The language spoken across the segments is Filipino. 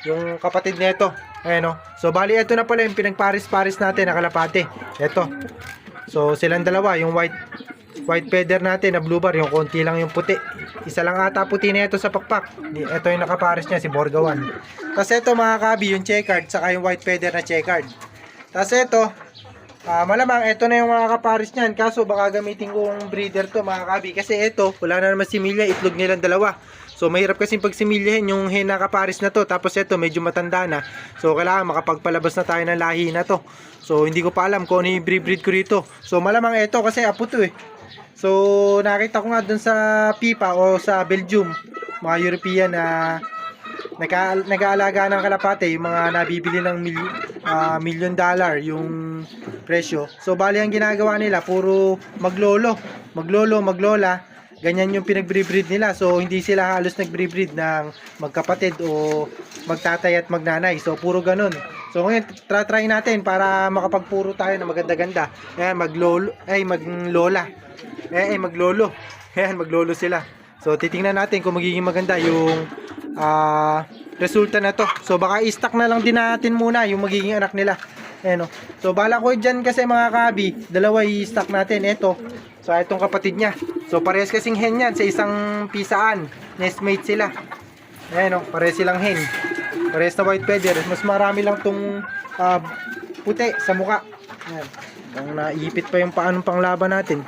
yung kapatid nito. Ayan o. So bali ito na pala yung pinagparis-paris natin na kalapate. Ito. So silang dalawa, yung white feather natin na blue bar, yung konti lang yung puti. Isa lang ata puti na ito sa pakpak. Ito yung nakapares niya, si Borgawan. Tapos ito mga kabi, yung checkered, saka yung white feather na checkered. Tapos ito, malamang ito na yung mga kapares niyan. Kaso baka gamitin kong breeder to mga kabi. Kasi ito, wala na naman similya, itlog nilang dalawa. So mahirap kasing pagsimilyahin yung hen na kapares na to. Tapos ito, medyo matanda na. So kailangan makapagpalabas na tayo ng lahi na to. So hindi ko pa alam kung ano yung breed ko rito. So malamang ito kasi apo to eh. So nakita ko nga dun sa Pipa o sa Belgium, mga European na nag-aalaga ng kalapate, yung mga nabibili ng $1 million yung presyo. So bali ang ginagawa nila, puro maglolo, maglola, ganyan yung pinag-breed nila. So hindi sila halos nag-breed ng magkapatid o magtatay at magnanay. So puro ganun. So ngayon try natin para makapagpuro tayo na maganda-ganda. Ayan, maglolo, maglolo. Ayan, maglolo sila. So titingnan natin kung magiging maganda yung resulta na to. So baka i-stock na lang din natin muna yung magiging anak nila. Ayan o. So bala ko dyan kasi mga kabi, dalawa i-stock natin. Ito. So itong kapatid niya. So parehas kasing hen yan sa isang pisaan. Nestmate sila. Ayan o. Parehas silang hen. Parehas na white feather. Mas marami lang tong puti sa muka. Ayan. Ang naipit pa yung paanong panglaban natin.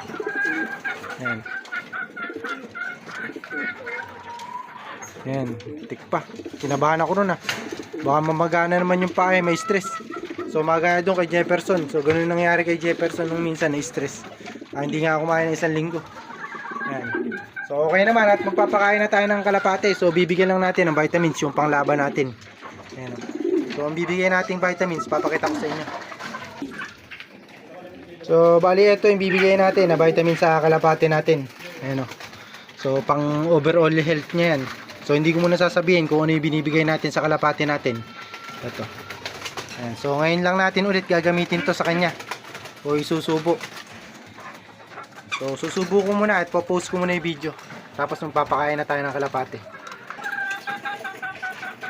Ayan. Ayan, tik pa. Kinabahan ako nun ah. Baka mamagana naman yung paa, may stress. So magana doon kay Jefferson. So ganun nangyari kay Jefferson nung minsan na stress. Hindi nga ako kumain ng 1 linggo. Ayan. So okay naman at magpapakain na tayo ng kalapate. So bibigyan lang natin ng vitamins yung panglaban natin. Ayan. So ang bibigyan nating vitamins, papakita ko sa inyo. So bali ito yung bibigyan natin na vitamins sa kalapate natin. Ayan o. So pang overall health niya yan. So hindi ko muna sasabihin kung ano yung binibigay natin sa kalapate natin. Ito. Ayan. So ngayon lang natin ulit gagamitin to sa kanya. O isusubo. So susubo ko muna at popost ko muna yung video. Tapos magpapakain na tayo ng kalapate.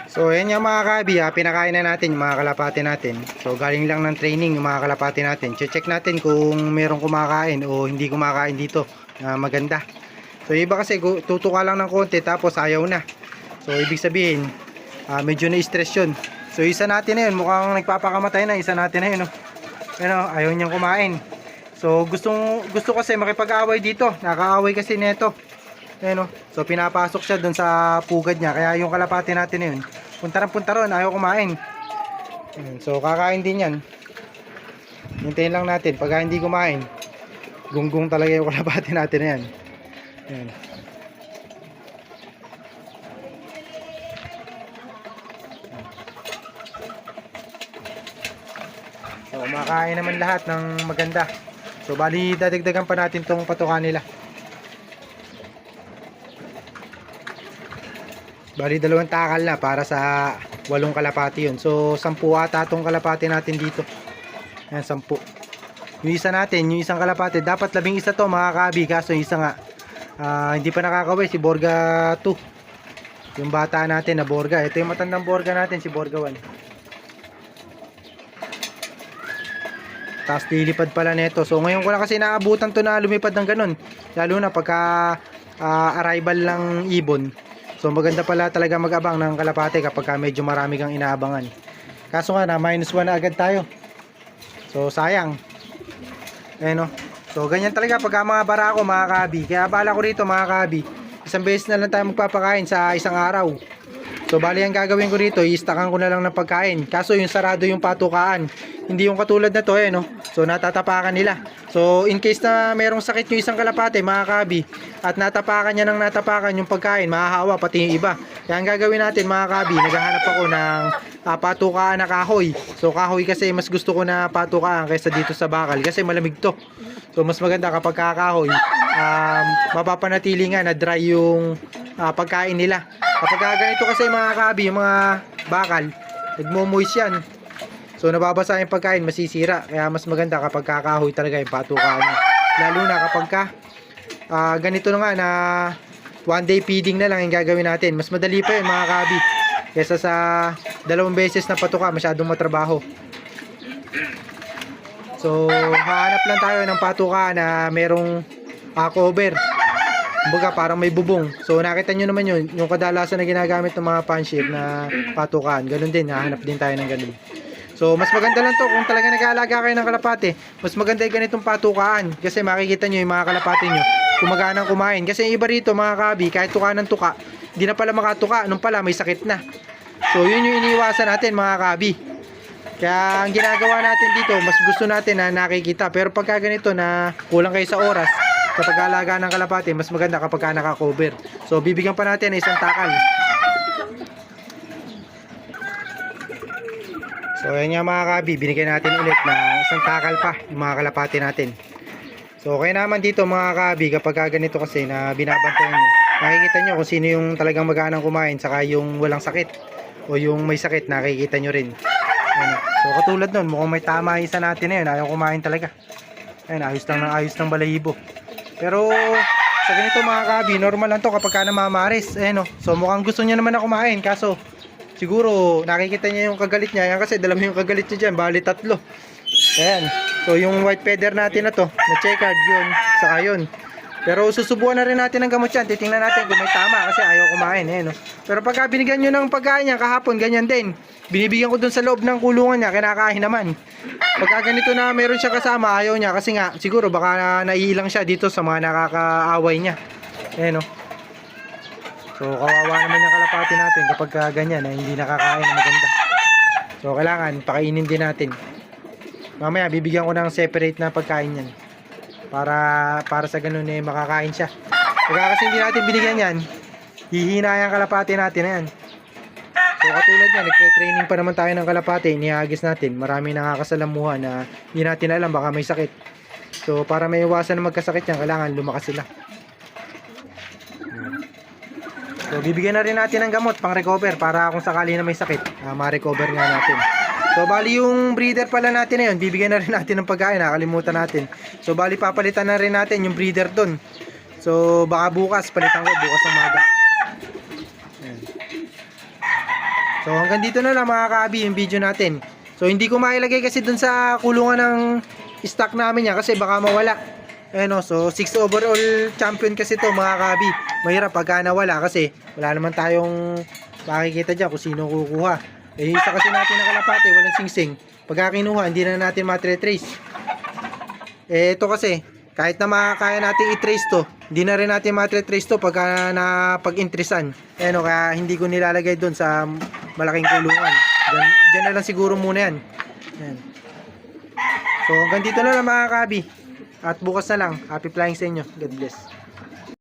So ayan yung mga kabi, pinakain na natin yung mga kalapate natin. So galing lang ng training yung mga kalapate natin. Check natin kung merong kumakain o hindi kumakain dito na maganda. So iba kasi tutuka lang ng konti tapos ayaw na. So ibig sabihin medyo na-stress yun. So isa natin na yun, mukhang nagpapakamatay na. Isa natin na yun ayaw niyang kumain. So gusto kasi makipag-away dito. Nakaaway kasi nito. So pinapasok siya dun sa pugad niya. Kaya yung kalapate natin na yun, punta ron, ayaw kumain. So kakain din yan. Hintayin lang natin. Pag hindi kumain, gunggong talaga yung kalapate natin na yan. Ayan. So makain naman lahat ng maganda. So bali dadagdagan pa natin tong patukan nila. Bali 2 takal na para sa 8 kalapati yun. So 10 ata tong kalapati natin dito. Ayan, 10. Yung isa natin, yung isang kalapati, dapat 11 to mga kabi. Kaso yung isa nga hindi pa nakakaway, si Borga 2. Yung bata natin na Borga. Ito yung matandang Borga natin, si Borga 1. Tapos lilipad pala nito. So ngayon ko lang kasi naabutan to na lumipad ng ganun. Lalo na pagka arrival ng ibon. So maganda pala talaga mag-abang ng kalapate kapag medyo marami kang inaabangan. Kaso nga na -1 na agad tayo. So sayang. Ayan o. So ganyan talaga pag mga barako mga kabi. Kaya bala ko rito mga kabi, isang beses na lang tayo magpapakain sa isang araw. So bali ang gagawin ko rito, i-stackan ko na lang ng pagkain. Kaso yung sarado yung patukaan. Hindi yung katulad na to So natatapakan nila. So in case na merong sakit yung isang kalapate mga kabi, at natapakan niya ng natapakan yung pagkain, mahahawa pati yung iba. Kaya ang gagawin natin mga kabi, naghahanap ako ng patukaan na kahoy. So kahoy kasi mas gusto ko na patukaan kaysa dito sa bakal kasi malamig to. So mas maganda kapag kakahoy, mapapanatili nga na dry yung pagkain nila. Kapag ganito kasi mga kabi, yung mga bakal, nagmo-moist yan. So nababasa yung pagkain, masisira. Kaya mas maganda kapag kakahoy talaga yung patukaan niya. Lalo na kapag ganito na nga na 1 day feeding na lang yung gagawin natin. Mas madali pa yun mga kabi. kesa sa 2 beses na patuka, masyadong matrabaho. So hahanap lang tayo ng patuka na merong cover, kumbaga parang may bubong. So nakita nyo naman yun, yung kadalasan na ginagamit ng mga panship na patukan, ganun din, hahanap din tayo ng ganun. So mas maganda lang to kung talaga nag-aalaga kayo ng kalapate, mas maganda yung ganitong patukaan, kasi makikita nyo yung mga kalapate nyo kumaganang kumain. Kasi yung iba rito mga kabi, kahit tuka ng tuka, hindi na pala makatuka, nung pala may sakit na. So yun yung iniiwasan natin mga kabi. Kaya ang ginagawa natin dito, mas gusto natin na nakikita. Pero pagka ganito na kulang kayo sa oras sa pag-aalaga ng kalapate, mas maganda kapag ka naka-cover. So bibigyan pa natin ng isang takal. So ayan nga mga kabi, binigyan natin ulit na isang takal pa yung mga kalapate natin. So okay naman dito mga kabi, kapag ganito kasi na binabantayan nyo, nakikita nyo kung sino yung talagang maganang kumain, saka yung walang sakit o yung may sakit, nakikita nyo rin. Ayan. So katulad nun, mukhang may tama isa natin na yun, ayaw kumain talaga. Ayan, ayos ng balahibo. Pero sa ganito mga kabi, normal lang to kapag ka namamaris. Ayan, so mukhang gusto niya naman na kumain, kaso siguro nakikita niya yung kagalit niya. Ayan, kasi dala mo yung kagalit niya dyan, bali 3. Ayan, so yung white feather natin na to, na checkered, yun, saka yun. Pero susubukan na rin natin ng gamot yan, titingnan natin kung may tama, kasi ayaw kumain. Ayan, pero pagka binigyan nyo ng pagkain niya kahapon, ganyan din, binibigyan ko dun sa loob ng kulungan niya, kinakain naman. Pagka ganito na meron siya kasama, ayaw niya, kasi nga siguro baka naiilang siya dito sa mga nakakaaway niya. Ayan, so kawawa naman yung kalapati natin kapag ganyan na hindi nakakain na maganda. So kailangan pakainin din natin. Mamaya bibigyan ko ng separate na pagkain yan, para sa ganun makakain siya. Pagka kasi hindi natin binigyan yan, hihina yung kalapati natin na yan. So katulad yan, nagtre-training pa naman tayo ng kalapati, inihagis natin, marami nakakasalamuhan na hindi natin alam, baka may sakit. So para may iwasan na magkasakit yan, kailangan lumakas sila. So bibigyan na rin natin ng gamot pang recover, para kung sakali na may sakit, ma-recover nga natin. So bali yung breeder pala natin na yun, bibigyan na rin natin ng pagkain, nakalimutan natin. So bali papalitan na rin natin yung breeder dun. So baka bukas, palitan ko bukas ng maga. Ayan. So hanggang dito na lang mga kaabi yung video natin. So hindi ko mailagay kasi dun sa kulungan ng stock namin yan, kasi baka mawala. Ayan, so 6 overall champion kasi to mga kaabi. Mahirap pagka nawala, kasi wala naman tayong makikita dyan kung sino kukuha. Isa kasi natin na kalapate, walang singsing. Pagka kinuha, hindi na natin matre-trace. Ito kasi, kahit na makakaya natin i-trace to, hindi na rin natin matre-trace to pagka napag-intresan. Kaya hindi ko nilalagay doon sa malaking kulungan. Diyan na lang siguro muna yan. Ayan. So hanggang dito na lang mga kabi. At bukas na lang. Happy flying sa inyo. God bless.